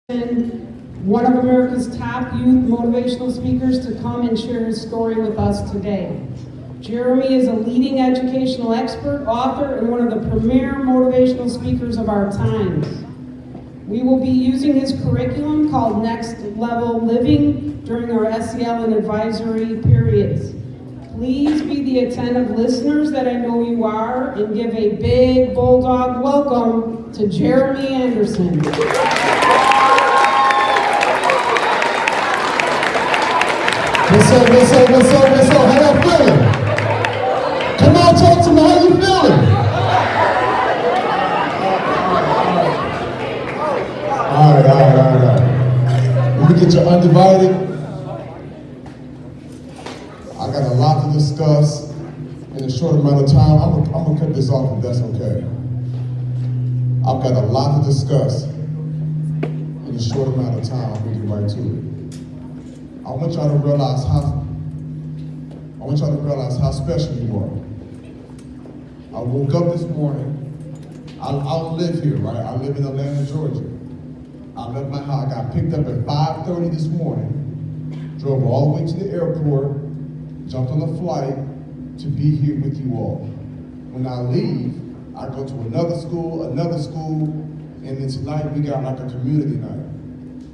one of America's top youth motivational speakers, to come and share his story with us today. Jeremy is a leading educational expert, author, and one of the premier motivational speakers of our times. We will be using his curriculum called Next Level Living during our SEL and advisory periods. Please be the attentive listeners that I know you are and give a big bulldog welcome to Jeremy Anderson. What's up? How y'all feeling? Come on, talk to me. How you feeling? All right. Let me get your undivided. I got a lot to discuss in a short amount of time. I'm gonna cut this off if that's okay. I've got a lot to discuss in a short amount of time. I'm gonna get right to it. I want y'all to realize how special you are. I woke up this morning. I don't live here, right? I live in Atlanta, Georgia. I left my house. I got picked up at 5:30 this morning, drove all the way to the airport, jumped on a flight to be here with you all. When I leave, I go to another school, and then tonight we got like a community night.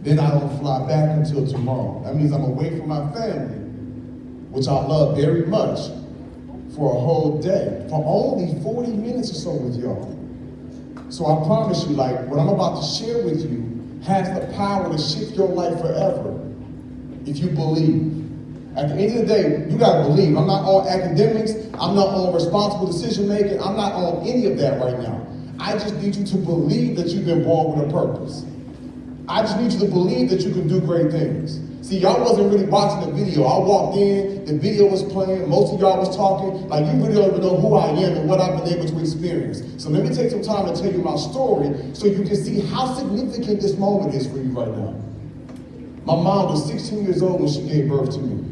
Then I don't fly back until tomorrow. That means I'm away from my family, which I love very much, for a whole day, for only 40 minutes or so with y'all. So I promise you, like, what I'm about to share with you has the power to shift your life forever if you believe. At the end of the day, you gotta believe. I'm not on academics, I'm not on responsible decision making, I'm not on any of that right now. I just need you to believe that you've been born with a purpose. I just need you to believe that you can do great things. See, y'all wasn't really watching the video. I walked in, the video was playing, most of y'all was talking, like you really don't even know who I am and what I've been able to experience. So let me take some time to tell you my story so you can see how significant this moment is for you right now. My mom was 16 years old when she gave birth to me.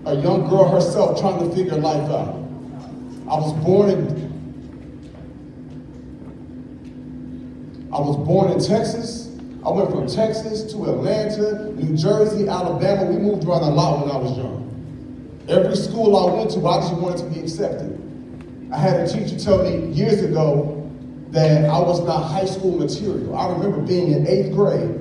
A young girl herself trying to figure life out. I was born in Texas. I went from Texas to Atlanta, New Jersey, Alabama. We moved around a lot when I was young. Every school I went to, I just wanted to be accepted. I had a teacher tell me years ago that I was not high school material. I remember being in 8th grade.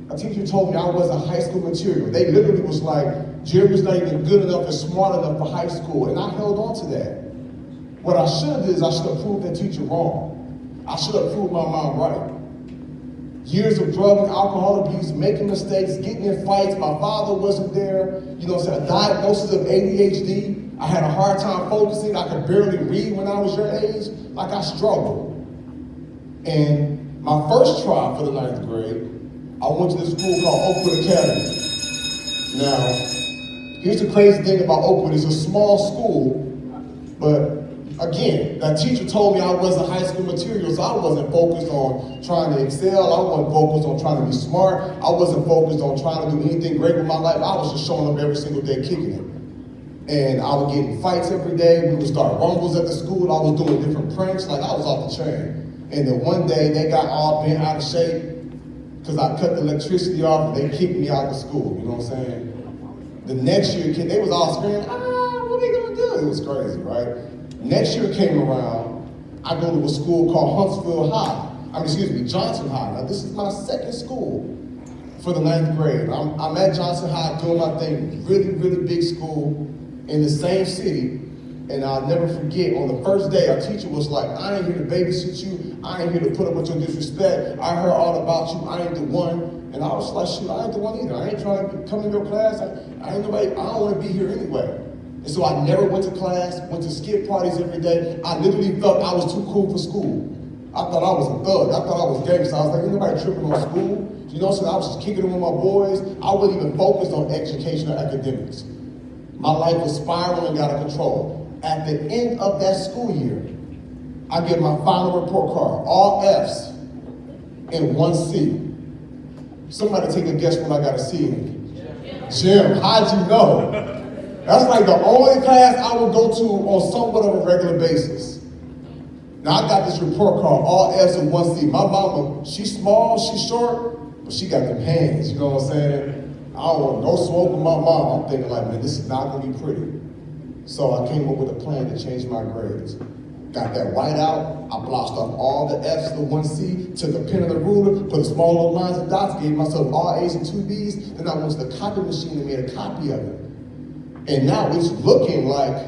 A teacher told me I wasn't high school material. They literally was like, Jeremy's not even good enough and smart enough for high school. And I held on to that. What I should have did is I should have proved that teacher wrong. I should have proved my mom right. Years of drug and alcohol abuse, making mistakes, getting in fights. My father wasn't there. You know, so a diagnosis of ADHD. I had a hard time focusing. I could barely read when I was your age. Like I struggled. And my first try for the 9th grade, I went to this school called Oakwood Academy. Now, here's the crazy thing about Oakwood. It's a small school, but again, that teacher told me I wasn't high school material, so I wasn't focused on trying to excel. I wasn't focused on trying to be smart. I wasn't focused on trying to do anything great with my life. I was just showing up every single day kicking it. And I would get in fights every day. We would start rumbles at the school. I was doing different pranks, like I was off the chain. And then one day, they got all bent out of shape because I cut the electricity off and they kicked me out of the school, you know what I'm saying? The next year, they was all screaming, what are they gonna do? It was crazy, right? Next year came around, I go to a school called Johnson High. Now this is my second school for the 9th grade. I'm at Johnson High doing my thing, really, really big school in the same city. And I'll never forget, on the first day, our teacher was like, I ain't here to babysit you. I ain't here to put up with your disrespect. I heard all about you. I ain't the one. And I was like, shoot, I ain't the one either. I ain't trying to come in your class. I ain't nobody. I don't want to be here anyway. And so I never went to class, went to skip parties every day. I literally felt I was too cool for school. I thought I was a thug. I thought I was gangster. I was like, ain't nobody tripping on school. You know, so I was just kicking it with my boys. I wasn't even focused on education or academics. My life was spiraling out of control. At the end of that school year, I get my final report card, all F's and 1 C. Somebody take a guess what I got a C in. Jim, how'd you know? That's like the only class I would go to on somewhat of a regular basis. Now I got this report card, all F's and 1 C. My mama, she's small, she's short, But she got them hands, you know what I'm saying? I don't want to go smoke with my mom. I'm thinking like, man, this is not gonna be pretty. So I came up with a plan to change my grades. Got that white out, I blocked off all the F's, the 1C, took a pen and a ruler, put small little lines and dots, gave myself all A's and 2 B's, then I went to the copy machine and made a copy of it. And now it's looking like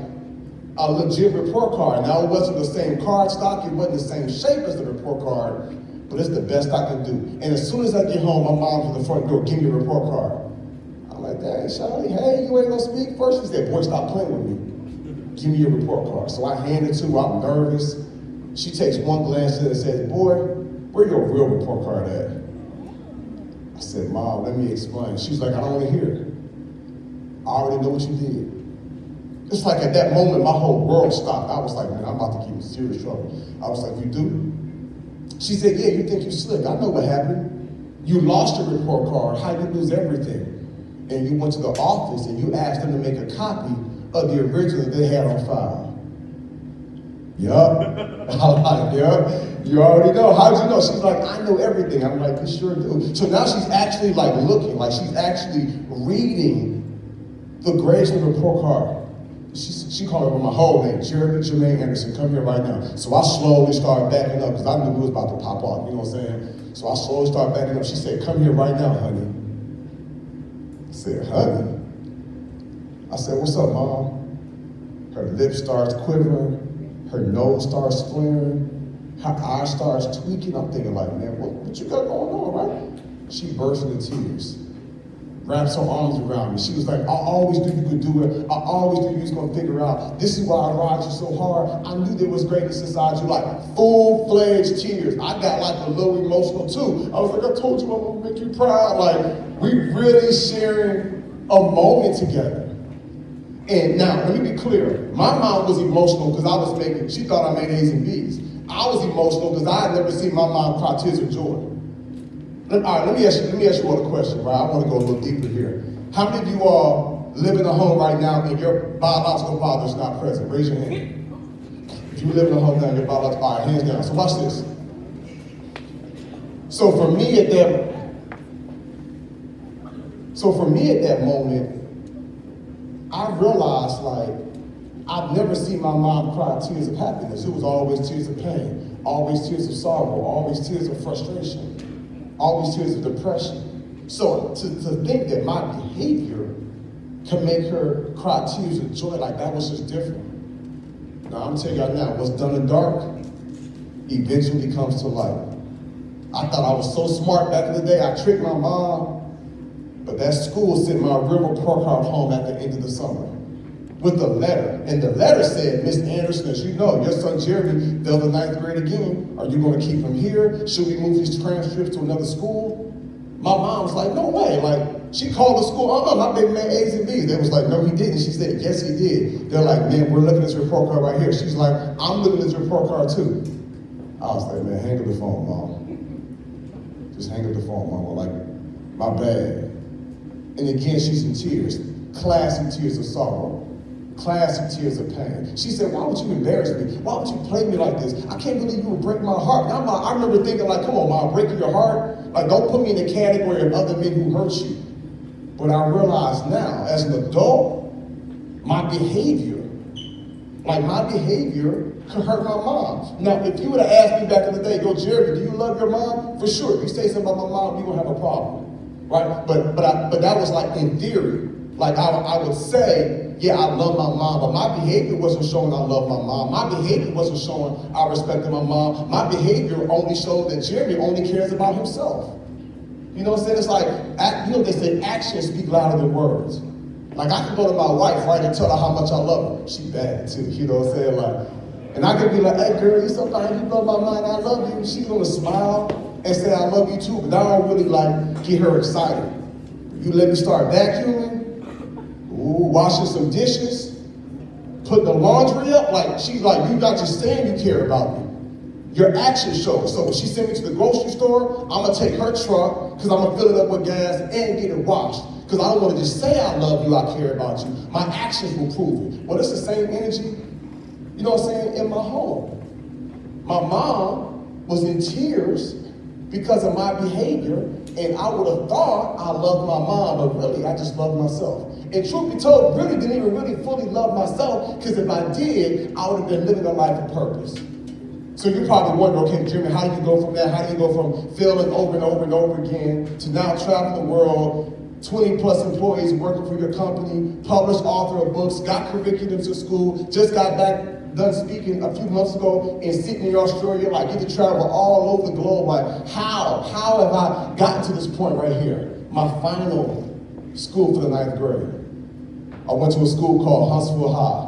a legit report card. Now it wasn't the same card stock, it wasn't the same shape as the report card, but it's the best I can do. And as soon as I get home, my mom's at the front door, give me a report card. I'm like, dang, Shawty, hey, you ain't gonna speak first? She said, boy, stop playing with me. Give me your report card. So I hand it to her, I'm nervous. She takes one glance at it and says, boy, where your real report card at? I said, Mom, let me explain. She's like, I don't want to hear it. I already know what you did. It's like at that moment, my whole world stopped. I was like, man, I'm about to get in serious trouble. I was like, you do? She said, yeah, you think you slick. I know what happened. You lost your report card. How you lose everything? And you went to the office and you asked them to make a copy of the original that they had on file. Yup. I'm like, yup. You already know. How'd you know? She's like, I know everything. I'm like, you sure do. So now she's actually like looking, like she's actually reading the grades in the report card. She called me my whole name, Jeremy Jermaine Anderson, come here right now. So I slowly started backing up because I knew it was about to pop off, you know what I'm saying? So I slowly started backing up. She said, come here right now, honey. I said, honey? I said, what's up, Mom? Her lip starts quivering, her nose starts flaring, her eye starts tweaking. I'm thinking like, man, what you got going on, right? She burst into tears, wraps her arms around me. She was like, I always knew you could do it. I always knew you was gonna figure out. This is why I ride you so hard. I knew there was greatness inside you, like full-fledged tears. I got like a little emotional too. I was like, I told you I'm gonna make you proud. Like, we really sharing a moment together. And now, let me be clear. My mom was emotional because she thought I made A's and B's. I was emotional because I had never seen my mom cry tears of joy. All right, let me ask you all a question, right? I want to go a little deeper here. How many of you all live in a home right now and your biological father's not present? Raise your hand. If you live in a home now and your biological, all right, hands down. So watch this. So for me at that moment, I realized, like, I've never seen my mom cry tears of happiness. It was always tears of pain, always tears of sorrow, always tears of frustration, always tears of depression. So to think that my behavior can make her cry tears of joy, like that was just different. Now, I'm telling y'all now, what's done in dark eventually comes to light. I thought I was so smart back in the day, I tricked my mom. But that school sent my real report card home at the end of the summer with a letter. And the letter said, Miss Anderson, as you know, your son Jeremy failed the 9th grade again. Are you going to keep him here? Should we move his transcripts to another school? My mom was like, no way. Like, she called the school, my baby made A's and B's. They was like, no, he didn't. She said, yes, he did. They're like, man, we're looking at this report card right here. She's like, I'm looking at this report card too. I was like, man, hang up the phone, Mom. Just hang up the phone, Mom. Like, my bad. And again, she's in tears, classic tears of sorrow, classic tears of pain. She said, why would you embarrass me? Why would you play me like this? I can't believe you would break my heart. I remember thinking like, come on, Mom, breaking your heart? Like, don't put me in the category of other men who hurt you. But I realize now, as an adult, my behavior could hurt my mom. Now, if you would have asked me back in the day, yo, Jerry, do you love your mom? For sure. If you say something about my mom, you're gonna have a problem. Right? But that was like in theory. Like I would say, yeah, I love my mom, but my behavior wasn't showing I love my mom. My behavior wasn't showing I respected my mom. My behavior only showed that Jeremy only cares about himself. You know what I'm saying? It's like, they say actions speak louder than words. Like I could go to my wife, right, and tell her how much I love her. She bad too, you know what I'm saying? Like, and I could be like, hey girl, you so fine, you love my mom, I love you. She's gonna smile and say, I love you too, but I don't really like get her excited. You let me start vacuuming, washing some dishes, putting the laundry up, like she's like, you not just saying you care about me. Your actions show. So when she sent me to the grocery store, I'm gonna take her truck, because I'm gonna fill it up with gas and get it washed. Because I don't wanna just say I love you, I care about you. My actions will prove it. Well, it's the same energy, you know what I'm saying, in my home. My mom was in tears because of my behavior, And I would have thought I loved my mom, but really I just loved myself. And truth be told, really didn't even really fully love myself, because if I did, I would have been living a life of purpose. So you're probably wondering, okay, Jimmy, how do you go from that? How do you go from failing over and over and over again to now traveling the world, 20 plus employees working for your company, published author of books, got curriculums at school, just got back done speaking a few months ago in Sydney, Australia, like get to travel all over the globe. Like how have I gotten to this point right here? My final school for the 9th grade. I went to a school called Huntsville High.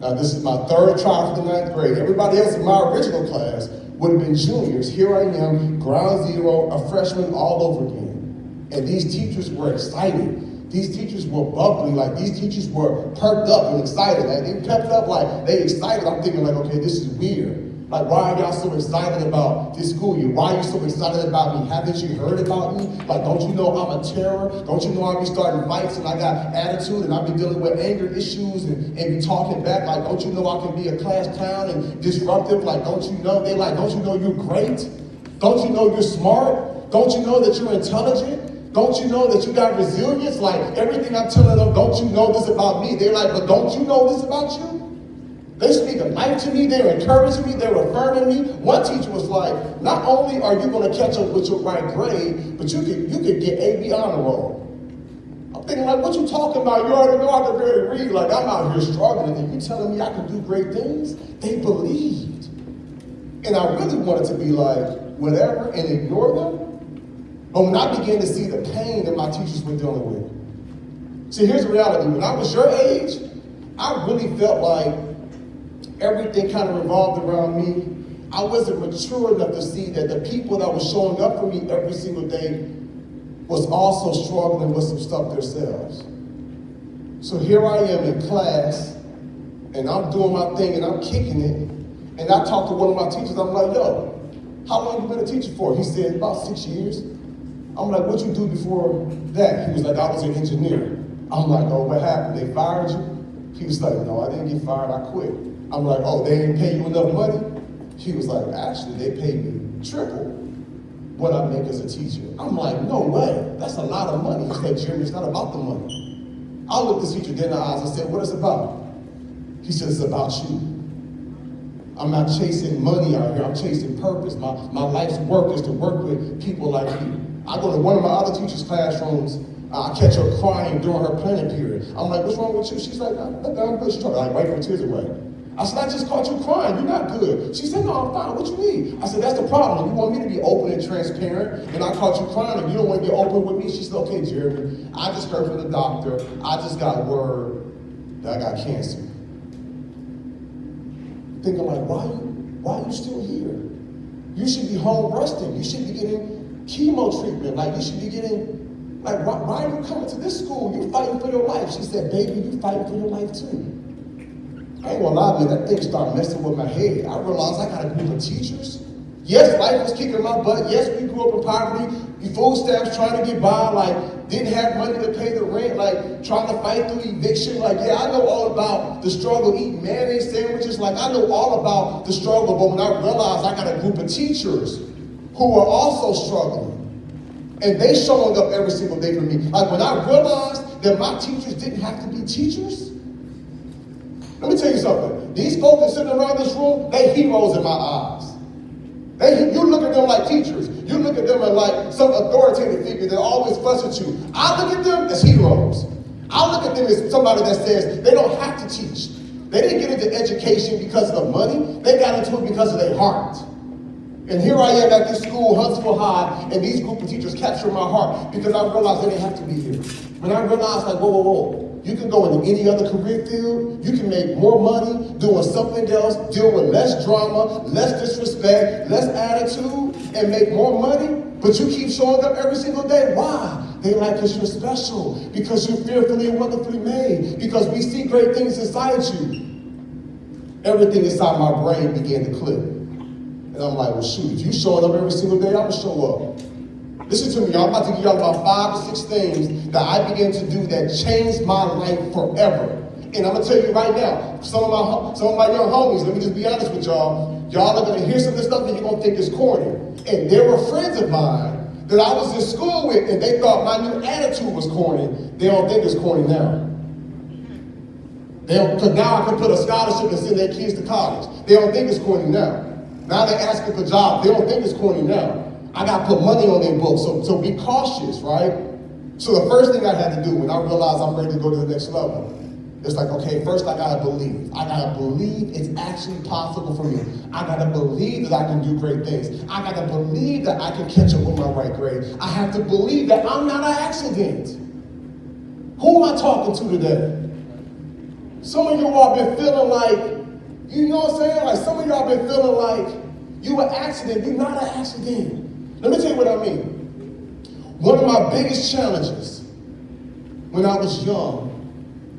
Now this is my 3rd try for the 9th grade. Everybody else in my original class would have been juniors. Here I am, ground zero, a freshman all over again. And these teachers were excited. These teachers were bubbly, like these teachers were perked up and excited. Like they pepped up like they excited. I'm thinking like, okay, this is weird. Like, why are y'all so excited about this school year? Why are you so excited about me? Haven't you heard about me? Like, don't you know I'm a terror? Don't you know I be starting fights and I got attitude and I be dealing with anger issues and be talking back? Like, don't you know I can be a class clown and disruptive? Like, don't you know? They like, don't you know you're great? Don't you know you're smart? Don't you know that you're intelligent? Don't you know that you got resilience? Like, everything I'm telling them, don't you know this about me? They're like, but don't you know this about you? They speak a life to me, they're encouraging me, they're affirming me. One teacher was like, not only are you going to catch up with your right grade, but you could get AB honor roll. I'm thinking like, what you talking about? You already know I can barely read. Like, I'm out here struggling and you telling me I can do great things? They believed. And I really wanted to be like, whatever, and ignore them. But when I began to see the pain that my teachers were dealing with. See, here's the reality. When I was your age, I really felt like everything kind of revolved around me. I wasn't mature enough to see that the people that were showing up for me every single day was also struggling with some stuff themselves. So here I am in class, and I'm doing my thing, and I'm kicking it, and I talked to one of my teachers, I'm like, yo, how long you been a teacher for? He said, about 6 years. I'm like, what you do before that? He was like, I was an engineer. I'm like, oh, what happened? They fired you? He was like, no, I didn't get fired, I quit. I'm like, oh, they didn't pay you enough money? He was like, actually, they paid me triple what I make as a teacher. I'm like, no way, that's a lot of money. He said, Jeremy, it's not about the money. I looked the teacher dead in the eyes and said, what is it about? He said, it's about you. I'm not chasing money out here, I'm chasing purpose. My life's work is to work with people like you. I go to one of my other teachers' classrooms, I catch her crying during her planning period. I'm like, what's wrong with you? She's like, I'm good. She's trying to like wipe her tears away. I said, I just caught you crying. You're not good. She said, no, I'm fine. What you mean? I said, that's the problem. You want me to be open and transparent, and I caught you crying, and you don't want to be open with me? She said, okay, Jeremy, I just heard from the doctor. I just got word that I got cancer. Thinking like, why are you still here? You should be home resting. You should be getting chemo treatment. Like, you should be getting, like, why are you coming to this school? You're fighting for your life. She said, baby, you're fighting for your life too. I ain't gonna lie, man, that thing started messing with my head. I realized I got a group of teachers. Yes, life was kicking my butt. Yes, we grew up in poverty. The food stamps trying to get by, like, didn't have money to pay the rent, like, trying to fight through eviction. Like, yeah, I know all about the struggle, eating mayonnaise sandwiches. Like, I know all about the struggle, but when I realized I got a group of teachers who were also struggling, and they showing up every single day for me. Like, when I realized that my teachers didn't have to be teachers, let me tell you something. These folks that sitting around this room, they heroes in my eyes. You look at them like teachers. You look at them as like some authoritative figure that always fuss at you. I look at them as heroes. I look at them as somebody that says they don't have to teach. They didn't get into education because of the money. They got into it because of their heart. And here I am at this school, Huntsville High, and these group of teachers capture my heart because I realized they didn't have to be here. When I realized, like, whoa. You can go into any other career field. You can make more money doing something else, deal with less drama, less disrespect, less attitude, and make more money. But you keep showing up every single day. Why? They like because you're special, because you're fearfully and wonderfully made, because we see great things inside you. Everything inside my brain began to click. And I'm like, well, shoot, if you showing up every single day, I'm going to show up. Listen to me, y'all. I'm about to give y'all about 5 to 6 things that I began to do that changed my life forever. And I'm gonna tell you right now, some of my young homies, let me just be honest with y'all, y'all are gonna hear some of this stuff and you're gonna think it's corny. And there were friends of mine that I was in school with, and they thought my new attitude was corny. They don't think it's corny now. Because now I can put a scholarship and send their kids to college. They don't think it's corny now. Now they're asking for jobs. They don't think it's corny now. I got to put money on their books, so be cautious, right? So the first thing I had to do when I realized I'm ready to go to the next level, it's like, okay, first I gotta believe. I gotta believe it's actually possible for me. I gotta believe that I can do great things. I gotta believe that I can catch up with my right grade. I have to believe that I'm not an accident. Who am I talking to today? Some of you all been feeling like, you know what I'm saying? Like some of y'all been feeling like you an accident. You're not an accident. Let me tell you what I mean. One of my biggest challenges when I was young,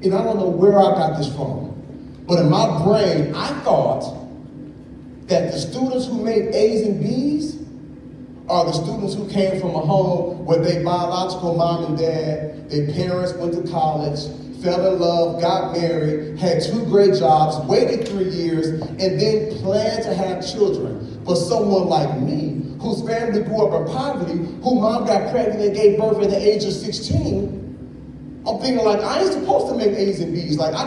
and I don't know where I got this from, but in my brain, I thought that the students who made A's and B's are the students who came from a home where their biological mom and dad, their parents went to college, fell in love, got married, had 2 great jobs, waited 3 years, and then planned to have children. But someone like me, whose family grew up in poverty, whose mom got pregnant and gave birth at the age of 16, I'm thinking like, I ain't supposed to make A's and B's. Like I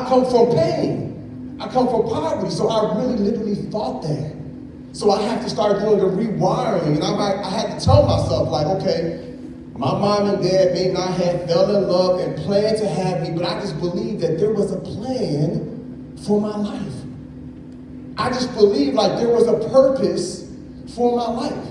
come from pain. I come from poverty. So I really literally thought that. So I have to start doing the rewiring. And I had to tell myself like, okay, my mom and dad may not have fell in love and planned to have me, but I just believed that there was a plan for my life. I just believed like there was a purpose for my life.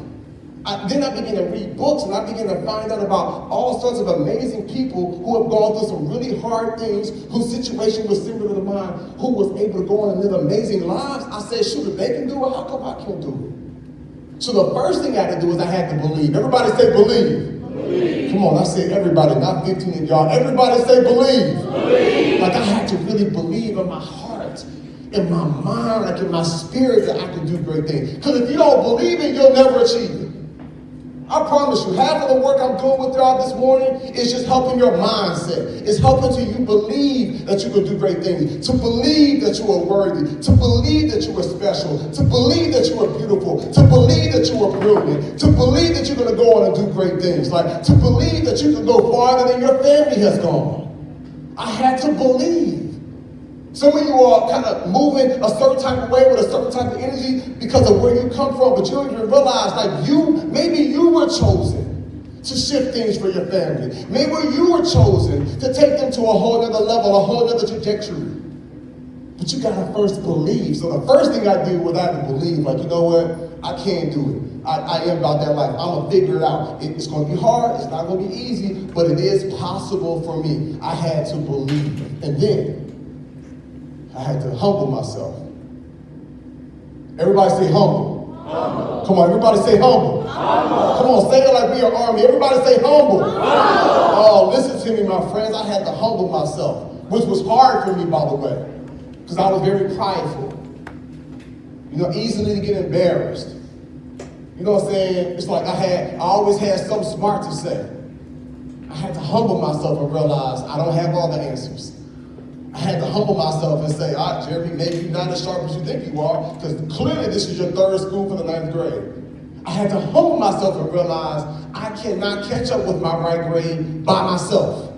Then I began to read books and I began to find out about all sorts of amazing people who have gone through some really hard things, whose situation was similar to mine, who was able to go on and live amazing lives. I said, shoot, if they can do it, how come I can't do it? So the first thing I had to do is I had to believe. Everybody say believe. Believe. Come on, I said everybody, not 15 of y'all. Everybody say believe. Believe. Like I had to really believe in my heart, in my mind, like in my spirit that I could do great things. Because if you don't believe it, you'll never achieve it. I promise you, half of the work I'm doing with y'all this morning is just helping your mindset. It's helping to you believe that you can do great things, to believe that you are worthy, to believe that you are special, to believe that you are beautiful, to believe that you are brilliant, to believe that you're going to go on and do great things, like to believe that you can go farther than your family has gone. I had to believe. Some of you are kind of moving a certain type of way with a certain type of energy because of where you come from, but you don't even realize like maybe you were chosen to shift things for your family. Maybe you were chosen to take them to a whole other level, a whole other trajectory. But you gotta first believe. So the first thing I did was I had to believe, like, you know what? I can't do it. I am about that life. I'm gonna figure it out. It's gonna be hard, it's not gonna be easy, but it is possible for me. I had to believe. And then I had to humble myself. Everybody say humble. Humble. Come on, everybody say humble. Humble. Come on, say it like we are army. Everybody say humble. Humble. Oh, listen to me, my friends. I had to humble myself, which was hard for me, by the way, because I was very prideful. You know, easily to get embarrassed. You know what I'm saying? It's like I always had something smart to say. I had to humble myself and realize I don't have all the answers. I had to humble myself and say, all right, Jeremy, maybe you're not as sharp as you think you are, because clearly this is your 3rd school for the 9th grade. I had to humble myself and realize I cannot catch up with my right grade by myself.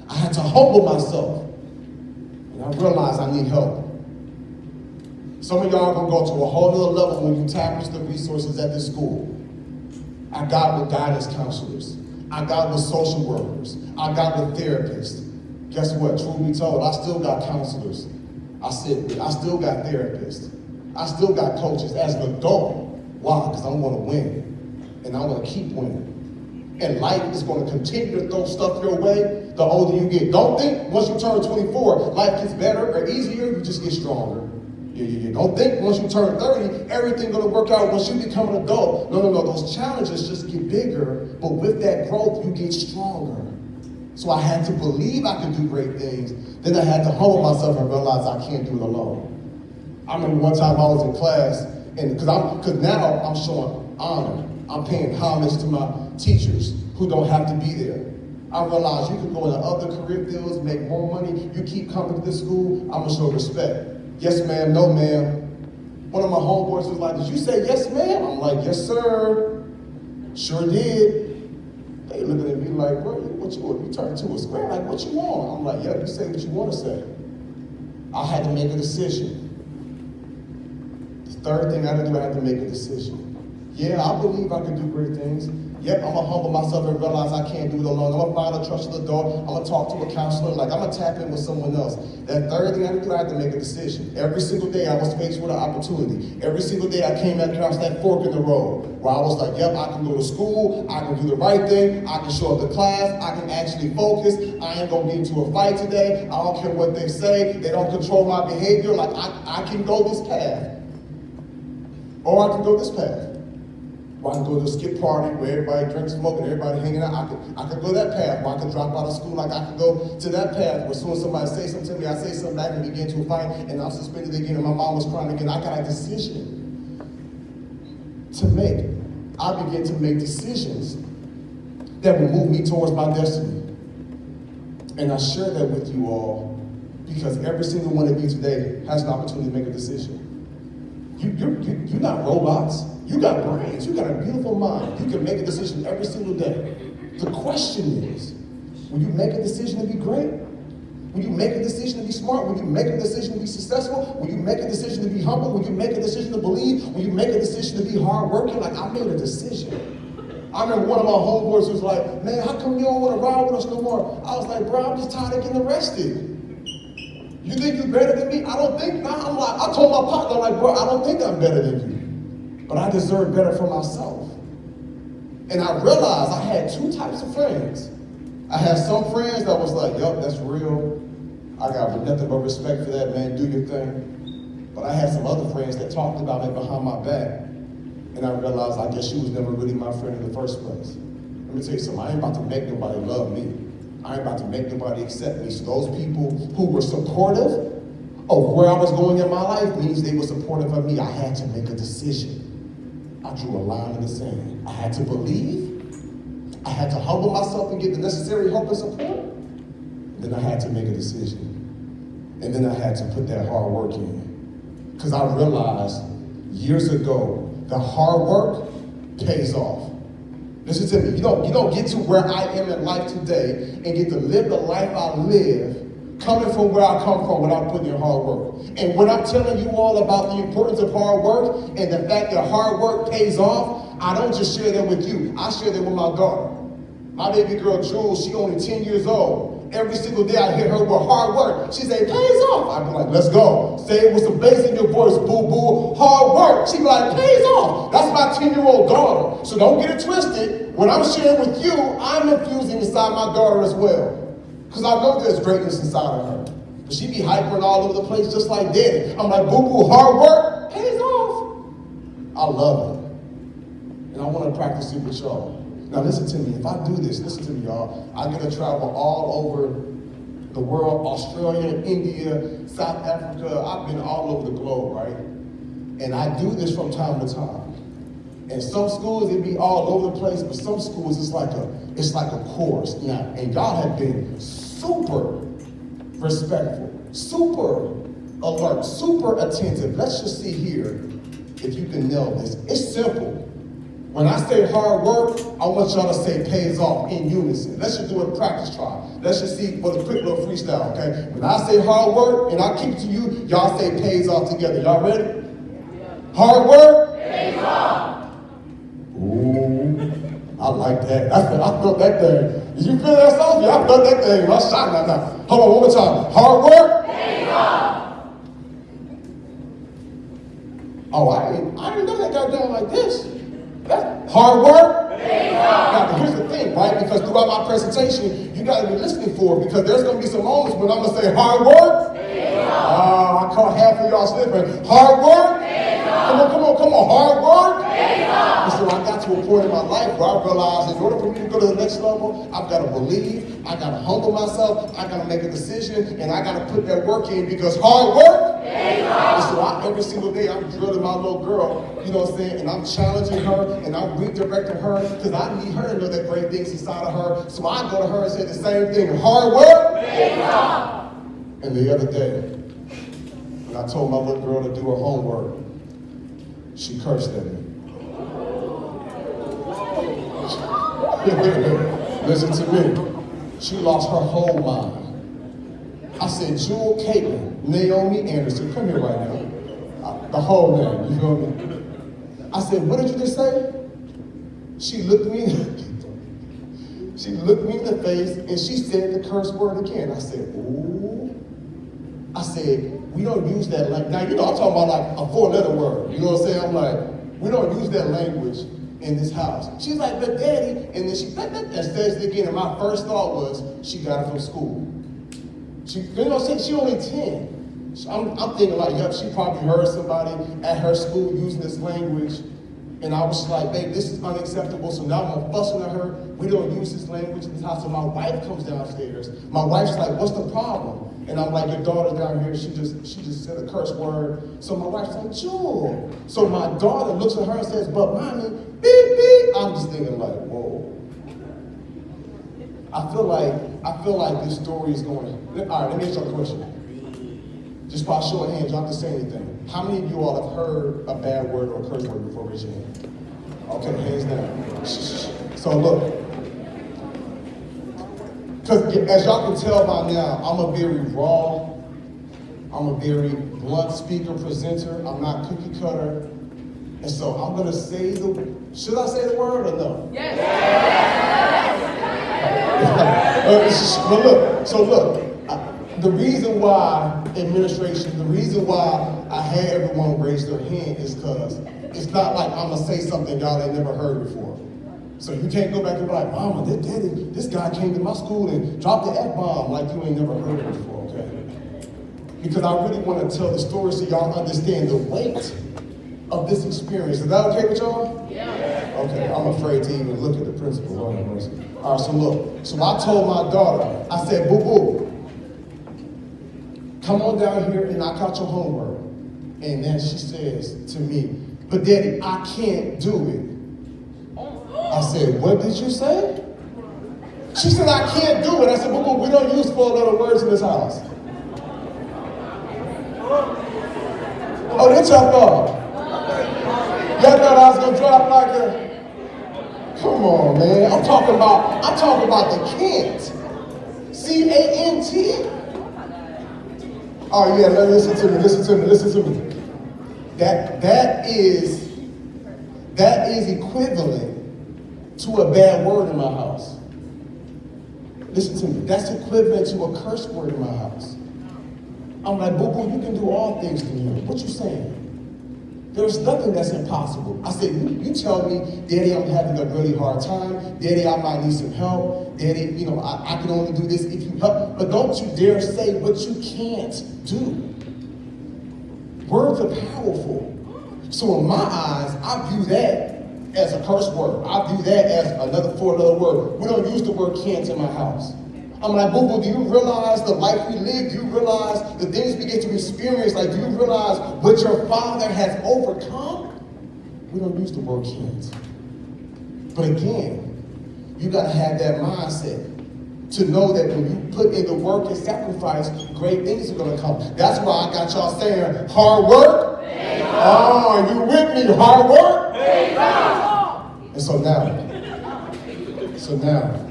I had to humble myself. And I realized I need help. Some of y'all are going to go to a whole other level when you tap into the resources at this school. I got with guidance counselors. I got with social workers. I got with therapists. Guess what? Truth be told, I still got counselors. I still got therapists. I still got coaches as an adult. Why? Because I want to win. And I want to keep winning. And life is going to continue to throw stuff your way the older you get. Don't think once you turn 24, life gets better or easier, you just get stronger. You don't think once you turn 30, everything's going to work out once you become an adult. No. Those challenges just get bigger, but with that growth, you get stronger. So I had to believe I could do great things. Then I had to humble myself and realize I can't do it alone. I remember one time I was in class, and because now I'm showing honor. I'm paying homage to my teachers who don't have to be there. I realized you could go into other career fields, make more money. You keep coming to this school, I'm gonna show respect. Yes, ma'am, no, ma'am. One of my homeboys was like, did you say yes, ma'am? I'm like, yes, sir. Sure did. They looking at me like, bro, what you turned to a square? Like, what you want? I'm like, yeah, you say what you want to say. I had to make a decision. The third thing I had to do, I had to make a decision. Yeah, I believe I can do great things. Yep, I'm gonna humble myself and realize I can't do it alone. I'm gonna find a trusted adult. I'm gonna talk to a counselor. Like, I'm gonna tap in with someone else. That third thing I had to do, I had to make a decision. Every single day I was faced with an opportunity. Every single day I came across that fork in the road where I was like, yep, I can go to school. I can do the right thing. I can show up to class. I can actually focus. I ain't gonna get into a fight today. I don't care what they say. They don't control my behavior. Like, I can go this path. Or I can go this path. Or I can go to a skip party where everybody drinks, smoking, everybody hanging out. I could go that path. Or I could drop out of school. Like, I could go to that path where as soon as somebody says something to me, I say something back and we get into a fight, and I'm suspended again, and my mom was crying again. I got a decision to make. I began to make decisions that will move me towards my destiny. And I share that with you all because every single one of you today has an opportunity to make a decision. You're not robots. You got brains. You got a beautiful mind. You can make a decision every single day. The question is, will you make a decision to be great? Will you make a decision to be smart? Will you make a decision to be successful? Will you make a decision to be humble? Will you make a decision to believe? Will you make a decision to be hardworking? Like, I made a decision. I remember one of my homeboys was like, man, how come you don't want to ride with us no more? I was like, bro, I'm just tired of getting arrested. You think you're better than me? I don't think, I told my partner, like, bro, I don't think I'm better than you. But I deserve better for myself. And I realized I had two types of friends. I had some friends that was like, yup, that's real. I got nothing but respect for that, man, do your thing. But I had some other friends that talked about it behind my back. And I realized, I guess she was never really my friend in the first place. Let me tell you something, I ain't about to make nobody love me. I ain't about to make nobody accept me. So those people who were supportive of where I was going in my life means they were supportive of me. I had to make a decision. I drew a line in the sand. I had to believe. I had to humble myself and get the necessary help and support. Then I had to make a decision. And then I had to put that hard work in. Because I realized years ago, the hard work pays off. Listen to me, you don't get to where I am in life today and get to live the life I live coming from where I come from without putting in hard work. And when I'm telling you all about the importance of hard work and the fact that hard work pays off, I don't just share that with you, I share that with my daughter. My baby girl, Jules, she only 10 years old. Every single day I hear her with hard work. She say, pays off. I be like, let's go. Say it with some bass in your voice, boo-boo. Hard work. She be like, pays off. That's my 10-year-old daughter. So don't get it twisted. When I'm sharing with you, I'm infusing inside my daughter as well. Because I know there's greatness inside of her. But she be hypering all over the place just like daddy. I'm like, boo-boo, hard work pays off. I love it. And I want to practice it with y'all. Now listen to me, if I do this, listen to me y'all, I get to travel all over the world, Australia, India, South Africa, I've been all over the globe, right? And I do this from time to time. And some schools, it be all over the place, but some schools it's like a course. Now, and y'all have been super respectful, super alert, super attentive. Let's just see here if you can nail this. It's simple. When I say hard work, I want y'all to say pays off in unison. Let's just do a practice try. Let's just see for the quick little freestyle, okay? When I say hard work, and I keep it to you, y'all say pays off together. Y'all ready? Yeah. Hard work? Pays off. Ooh, I like that. I felt that thing. Did you feel that song? Yeah, I felt that thing. I'm shot now. Hold on, one more time. Hard work? Pays off. Oh, I didn't know that got down like this. That's hard work. Now, here's the thing, right? Because throughout my presentation, you got to be listening for it because there's going to be some moments when I'm going to say hard work. I caught half of y'all slipping. Hard work. Come on. Hard work. And so I got to a point in my life where I realized in order for me to go to the next level, I've got to believe, I got to humble myself, I got to make a decision, and I got to put that work in because hard work. And so every single day I'm drilling my little girl, you know what I'm saying, and I'm challenging her and I'm redirecting her because I need her to know that great things inside of her. So I go to her and say the same thing, hard work. And the other day, when I told my little girl to do her homework, she cursed at me. Listen to me. She lost her whole mind. I said, Jewel Caitlin, Naomi Anderson, come here right now. The whole name, you feel me? I said, what did you just say? She looked me in the face and she said the curse word again. I said, ooh. I said, we don't use that language. Now, you know, I'm talking about like a 4-letter word. You know what I'm saying? I'm like, we don't use that language in this house. She's like, but daddy, and then she says it again. And my first thought was, she got it from school. She, you know, she only 10. I'm thinking like, yep, she probably heard somebody at her school using this language. And I was like, babe, this is unacceptable. So now I'm fussing at her. We don't use this language in this house. So my wife comes downstairs. My wife's like, what's the problem? And I'm like, your daughter down here, she just said a curse word. So my wife's like, Jewel. So my daughter looks at her and says, but mommy, beep, beep. I'm just thinking like, whoa. I feel like this story is going. All right, let me ask you a question. Just by show of hands, you don't have to say anything. How many of you all have heard a bad word or a curse word before? Raise your hand. Okay, hands down. So look, because as y'all can tell by now, I'm a very raw, I'm a very blunt speaker, presenter. I'm not cookie cutter. And so I'm going to say should I say the word or no? Yes. But look, the reason why administration, the reason why I had everyone raise their hand is because it's not like I'm going to say something y'all ain't never heard before. So you can't go back and be like, Mama, Daddy, this guy came to my school and dropped the F-bomb like you ain't never heard it before, okay? Because I really want to tell the story so y'all understand the weight of this experience. Is that okay with y'all? Yeah. Okay, I'm afraid to even look at the principal. Lord have mercy. All right, so look. So I told my daughter, I said, boo-boo, come on down here and knock out your homework. And then she says to me, but Daddy, I can't do it. I said, what did you say? She said, I can't do it. I said, boo-boo, we don't use 4-letter words in this house. Oh, they chopped off. Y'all thought I was gonna drop like a, come on, man. I'm talking about the can't. C-A-N-T. Oh yeah, listen to me. That is equivalent to a bad word in my house. Listen to me. That's equivalent to a curse word in my house. I'm like, boo-boo, you can do all things to me. What you saying? There's nothing that's impossible. I said, you tell me, Daddy, I'm having a really hard time. Daddy, I might need some help. Daddy, you know, I can only do this if you help. But don't you dare say what you can't do. Words are powerful. So in my eyes, I view that as a curse word. I view that as another 4-letter word. We don't use the word can't in my house. I'm like, boo-boo, do you realize the life we live? Do you realize the things we get to experience? Like, do you realize what your father has overcome? We don't use the word can't. But again, you got to have that mindset to know that when you put in the work and sacrifice, great things are going to come. That's why I got y'all saying, hard work. Oh, you with me? Hard work. And so now,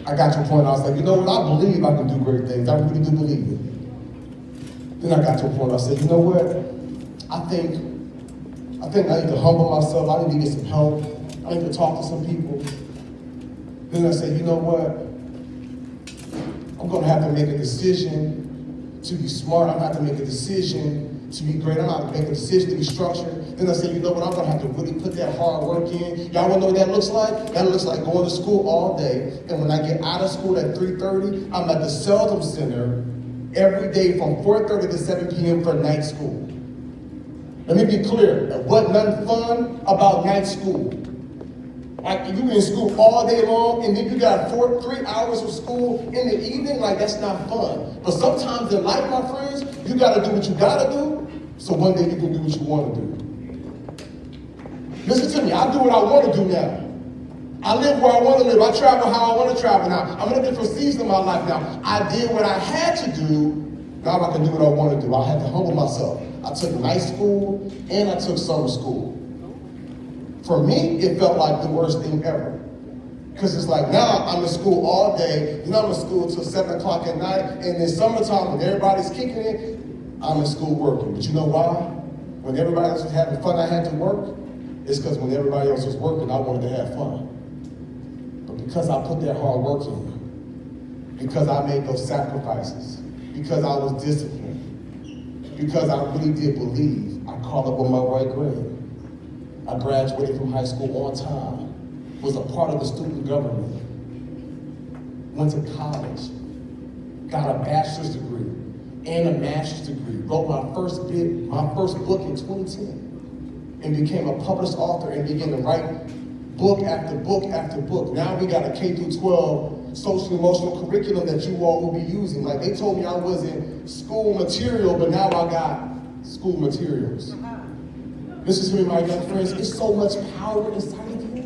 I got to a point I was like, you know what, I believe I can do great things. I really do believe it. Then I got to a point I said, you know what, I think I need to humble myself. I need to get some help. I need to talk to some people. Then I said, you know what, I'm going to have to make a decision to be smart. I'm going to have to make a decision to be great. I'm going to have to make a decision to be structured. Then I said, you know what, I'm going to have to really put that hard work in. Y'all want to know what that looks like? That looks like going to school all day. And when I get out of school at 3:30, I'm at the Seldom Center every day from 4:30 to 7 p.m. for night school. Let me be clear. There wasn't nothing fun about night school. Like, you in school all day long, and then you got 3 hours of school in the evening. Like, that's not fun. But sometimes in life, my friends, you got to do what you got to do, so one day you can do what you want to do. Listen to me, I do what I want to do now. I live where I want to live. I travel how I want to travel now. I'm in a different season of my life now. I did what I had to do. Now I can do what I want to do. I had to humble myself. I took night school and I took summer school. For me, it felt like the worst thing ever. Because it's like, now I'm in school all day, and I'm in school till 7 o'clock at night, and in summertime when everybody's kicking it, I'm in school working. But you know why? When everybody else was having fun, I had to work. It's because when everybody else was working, I wanted to have fun. But because I put that hard work in, because I made those sacrifices, because I was disciplined, because I really did believe, I caught up with my right grade. I graduated from high school on time, was a part of the student government, went to college, got a bachelor's degree and a master's degree, wrote my first book in 2010, and became a published author and began to write book after book after book. Now we got a K through 12 social emotional curriculum that you all will be using. Like they told me I wasn't school material, but now I got school materials. Listen to me, my young friends, it's so much power inside of you.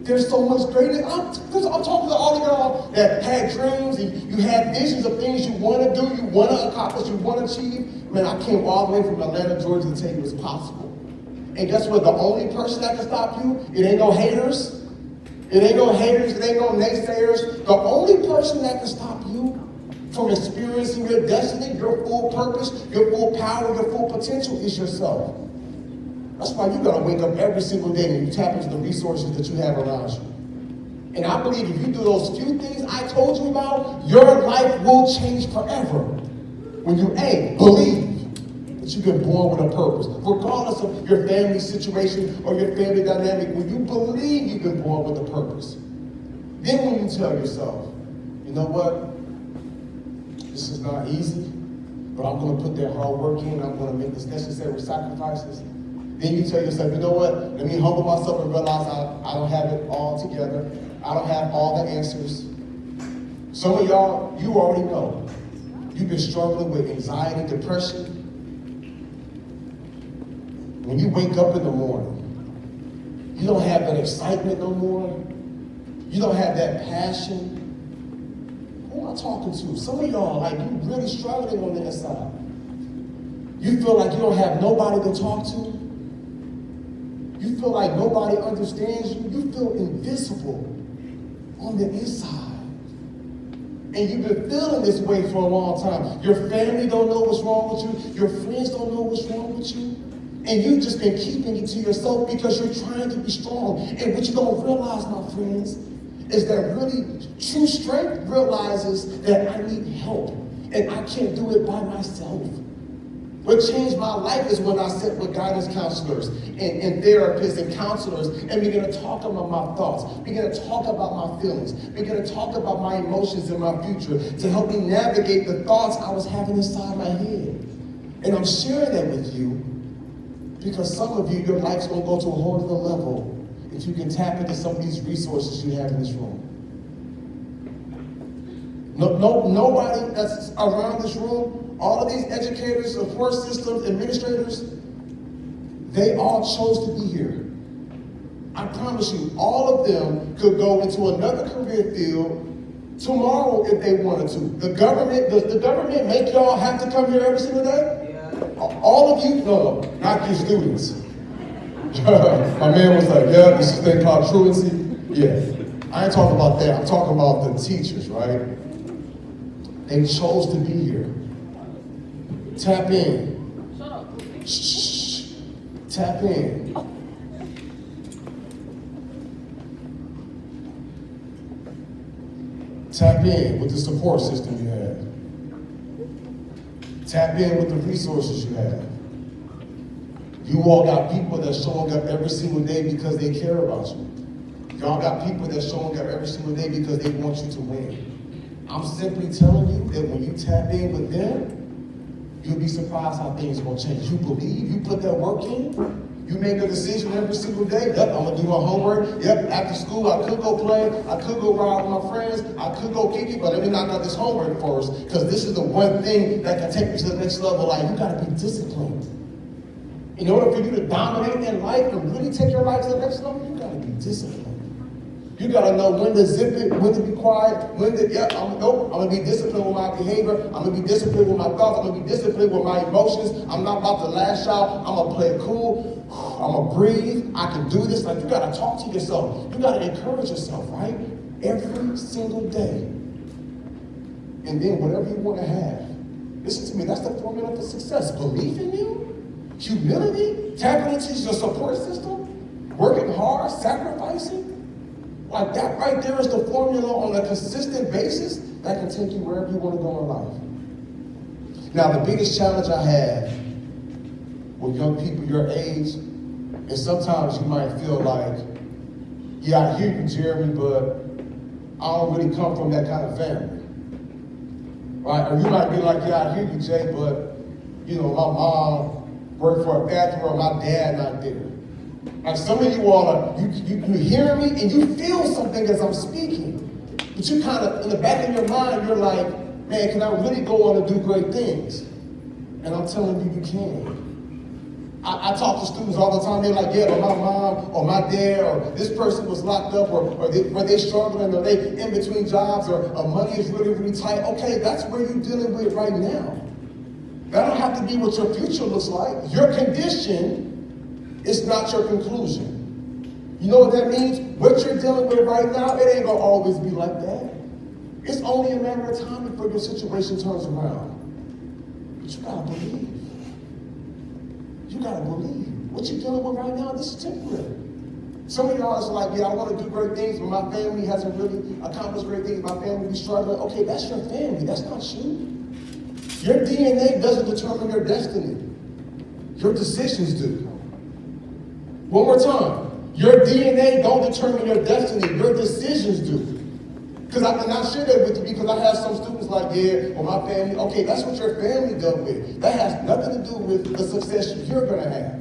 There's so much greatness. I'm talking to all of y'all that had dreams and you had visions of things you want to do, you want to accomplish, you want to achieve. Man, I came all the way from Atlanta, Georgia to tell you it's possible. And guess what? The only person that can stop you, it ain't no haters. It ain't no haters, it ain't no naysayers. The only person that can stop you from experiencing your destiny, your full purpose, your full power, your full potential is yourself. That's why you gotta wake up every single day and you tap into the resources that you have around you. And I believe if you do those few things I told you about, your life will change forever. When you, believe that you've been born with a purpose. Regardless of your family situation or your family dynamic, when you believe you've been born with a purpose, then when you tell yourself, you know what, this is not easy, but I'm gonna put that hard work in, I'm gonna make the necessary sacrifices. Then you tell yourself, you know what, let me humble myself and realize I don't have it all together. I don't have all the answers. Some of y'all, you already know. You've been struggling with anxiety, depression. When you wake up in the morning, you don't have that excitement no more. You don't have that passion. Who am I talking to? Some of y'all, like, you really struggling on the inside. You feel like you don't have nobody to talk to. You feel like nobody understands you. You feel invisible on the inside. And you've been feeling this way for a long time. Your family don't know what's wrong with you. Your friends don't know what's wrong with you. And you've just been keeping it to yourself because you're trying to be strong. And what you don't realize, my friends, is that really true strength realizes that I need help. And I can't do it by myself. What changed my life is when I sat with guidance counselors and therapists and counselors and began to talk about my thoughts, began to talk about my feelings, began to talk about my emotions and my future to help me navigate the thoughts I was having inside my head. And I'm sharing that with you because some of you, your life's going to go to a whole other level if you can tap into some of these resources you have in this room. Nobody that's around this room, all of these educators, support systems, administrators, they all chose to be here. I promise you, all of them could go into another career field tomorrow if they wanted to. The government, does the government make y'all have to come here every single day? Yeah. All of you? No, not your students. My man was like, yeah, this is a thing called truancy. Yeah, I ain't talking about that. I'm talking about the teachers, right? They chose to be here. Tap in. Shut up. Shh. Tap in. Tap in with the support system you have. Tap in with the resources you have. You all got people that's showing up every single day because they care about you. Y'all got people that's showing up every single day because they want you to win. I'm simply telling you that when you tap in with them, you'll be surprised how things will change. You believe, you put that work in, you make a decision every single day. Yep, I'm gonna do my homework. Yep, after school I could go play, I could go ride with my friends, I could go kick it, but let me knock out this homework first, because this is the one thing that can take you to the next level. Like, you gotta be disciplined. In order for you to dominate in life and really take your life to the next level, you gotta be disciplined. You gotta know when to zip it, when to be quiet, when to, I'm gonna be disciplined with my behavior, I'm gonna be disciplined with my thoughts, I'm gonna be disciplined with my emotions, I'm not about to lash out, I'm gonna play it cool. I'm gonna breathe, I can do this. Like, you gotta talk to yourself. You gotta encourage yourself, right? Every single day. And then whatever you wanna have. Listen to me, that's the formula for success. Belief in you, humility, tapping into your support system, working hard, sacrificing. Like, that right there is the formula on a consistent basis that can take you wherever you wanna go in life. Now, the biggest challenge I have with young people your age is sometimes you might feel like, yeah, I hear you, Jeremy, but I don't really come from that kind of family. Right? Or you might be like, yeah, I hear you, Jay, but you know, my mom worked for a bathroom, my dad not there. Like, some of you all are, you hear me and you feel something as I'm speaking. But you kind of, in the back of your mind, you're like, man, can I really go on and do great things? And I'm telling you, you can. I talk to students all the time. They're like, yeah, but my mom or my dad or this person was locked up or were they struggling or they in between jobs or money is really, really tight. Okay, that's where you're dealing with right now. That don't have to be what your future looks like. Your condition is not your conclusion. You know what that means? What you're dealing with right now, it ain't gonna always be like that. It's only a matter of time before your situation turns around. But you gotta believe. You gotta believe. What you're dealing with right now, this is temporary. Some of y'all is like, yeah, I want to do great things, but my family hasn't really accomplished great things. My family be struggling. Okay, that's your family. That's not you. Your DNA doesn't determine your destiny. Your decisions do. One more time. Your DNA don't determine your destiny. Your decisions do. Because I cannot share that with you because I have some students like, yeah, well, my family, okay, that's what your family dealt with. That has nothing to do with the success you're going to have.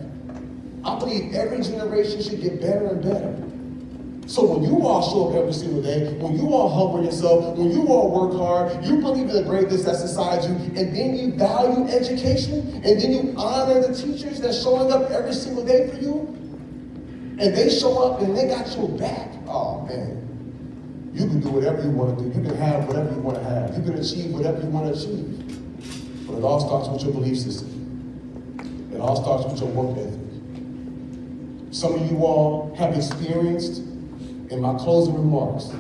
I believe every generation should get better and better. So when you all show up every single day, when you all humble yourself, when you all work hard, you believe in the greatness that's inside you, and then you value education, and then you honor the teachers that's showing up every single day for you, and they show up and they got your back. Oh, man. You can do whatever you want to do. You can have whatever you want to have. You can achieve whatever you want to achieve. But it all starts with your belief system. It all starts with your work ethic. Some of you all have experienced, in my closing remarks,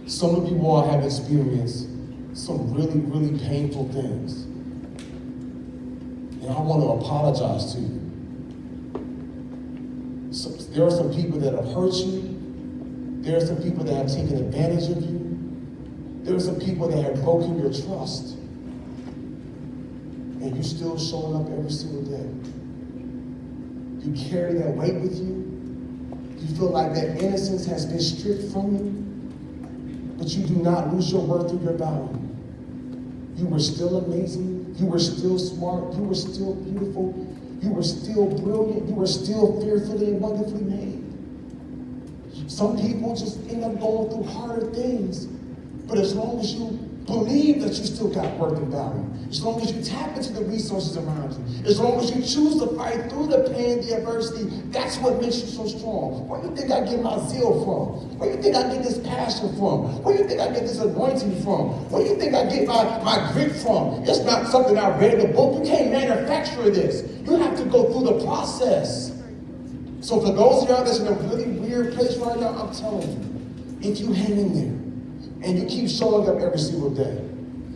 some of you all have experienced some really, really painful things. And I want to apologize to you. So, there are some people that have hurt you. There are some people that have taken advantage of you. There are some people that have broken your trust. And you're still showing up every single day. You carry that weight with you. You feel like that innocence has been stripped from you. But you do not lose your worth or your value. You were still amazing. You were still smart. You were still beautiful. You were still brilliant. You were still fearfully and wonderfully made. Some people just end up going through harder things. But as long as you believe that you still got worth and value, as long as you tap into the resources around you, as long as you choose to fight through the pain, the adversity, that's what makes you so strong. Where do you think I get my zeal from? Where do you think I get this passion from? Where do you think I get this anointing from? Where do you think I get my grit from? It's not something I read in a book. You can't manufacture this. You have to go through the process. So for those of y'all that's in a really weird place right now, I'm telling you, if you hang in there and you keep showing up every single day,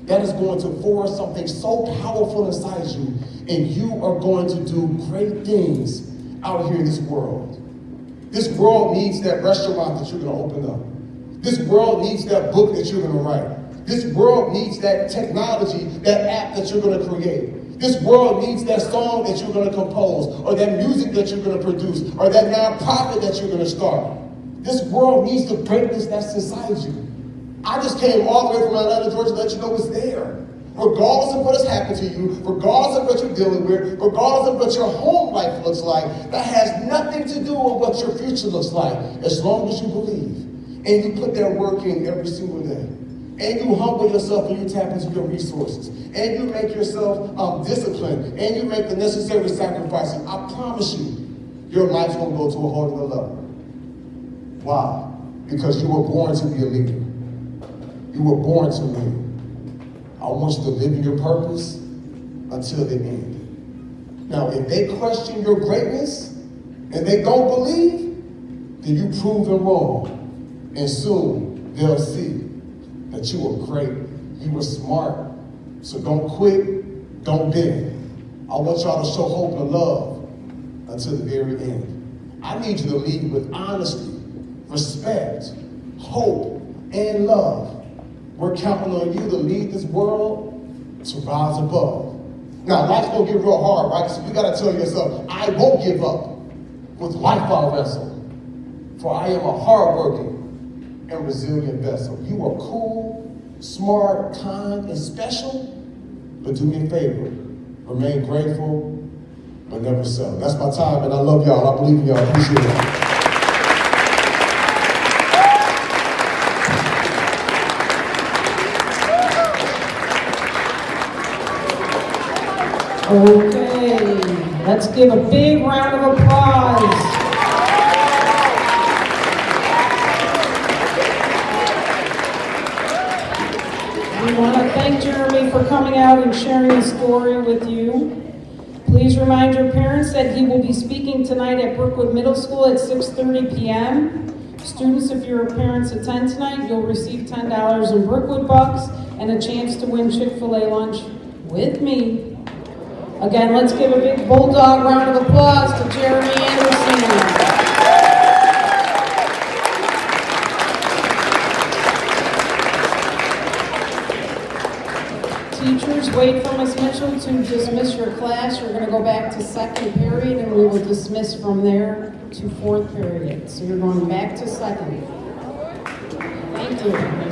that is going to force something so powerful inside you, and you are going to do great things out here in this world. This world needs that restaurant that you're going to open up. This world needs that book that you're going to write. This world needs that technology, that app that you're going to create. This world needs that song that you're going to compose, or that music that you're going to produce, or that nonprofit that you're going to start. This world needs the greatness that's inside you. I just came all the way from Atlanta, Georgia, to let you know it's there. Regardless of what has happened to you, regardless of what you're dealing with, regardless of what your home life looks like, that has nothing to do with what your future looks like, as long as you believe. And you put that work in every single day. And you humble yourself and you tap into your resources. And you make yourself disciplined. And you make the necessary sacrifices. I promise you, your life's going to go to a whole other level. Why? Because you were born to be a leader. You were born to win. I want you to live in your purpose until the end. Now, if they question your greatness and they don't believe, then you prove them wrong. And soon they'll see that you were great, you were smart. So don't quit, don't bend. I want y'all to show hope and love until the very end. I need you to lead with honesty, respect, hope, and love. We're counting on you to lead this world to rise above. Now, life's gonna get real hard, right? So you gotta tell yourself, I won't give up. With life I'll wrestle. For I am a hardworking and resilient vessel. You are cool, smart, kind, and special, but do me a favor. Remain grateful, but never settle. That's my time, and I love y'all. I believe in y'all. I appreciate y'all. Okay, let's give a big round of applause. We want to thank Jeremy for coming out and sharing his story with you. Please remind your parents that he will be speaking tonight at Brookwood Middle School at 6:30 p.m. Students, if your parents attend tonight, you'll receive $10 in Brookwood bucks and a chance to win Chick-fil-A lunch with me. Again, let's give a big bulldog round of applause to Jeremy Anderson. Teachers, wait for Ms. Mitchell to dismiss your class. You're going to go back to second period, and we will dismiss from there to fourth period. So you're going back to second. Thank you.